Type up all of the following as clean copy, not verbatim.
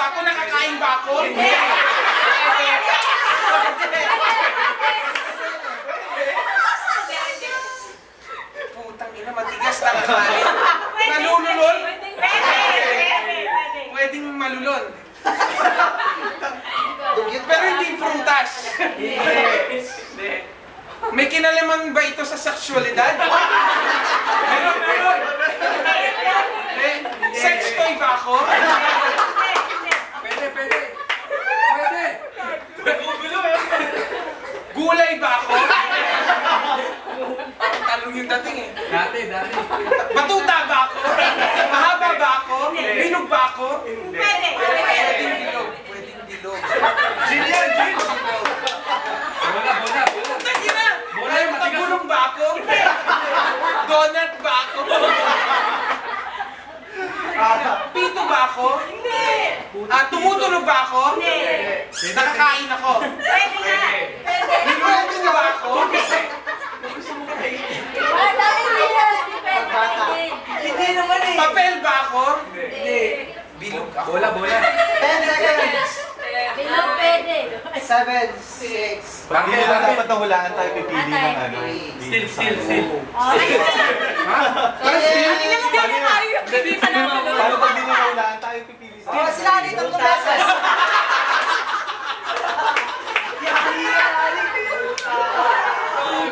ba ako? Nakakain ba ako? Hindi. Putang ina, matigas na kakain. Malululol? Pwedeng malulol. Pero hindi prutas. May kinalaman ba ito sa sexualidad? Meron. Sex toy ba ako? Pwede. Gulay ba ako? Talong yung dating eh. Dati. Batuta ba ako? Mahaba ba ako? Hinog ba ako? Pwedeng dilog. Gin yan, gin! Bola. Tagina! Pagulong ba ako? Donut ba ako? Pito ba ako? Hindi! Tumutulog ba ako? Hindi! Nakakain ako? Pwede nga! Niluto ba ako? Hindi naman eh! Papel ba ako? Hindi! Bilog ako? Bola. 10 seconds. Bilog pwede! 7, 6. Pag hindi na dapat nahulaan tayo pipili ng ano. Still. Paano pag hindi na nahulaan tayo pipili sa Oh, sila dito 3 beses.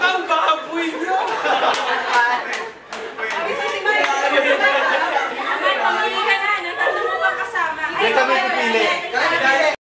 Ang baboy niyo! Pamili ka na, natanong mo ba kasama? Hindi kami pipili.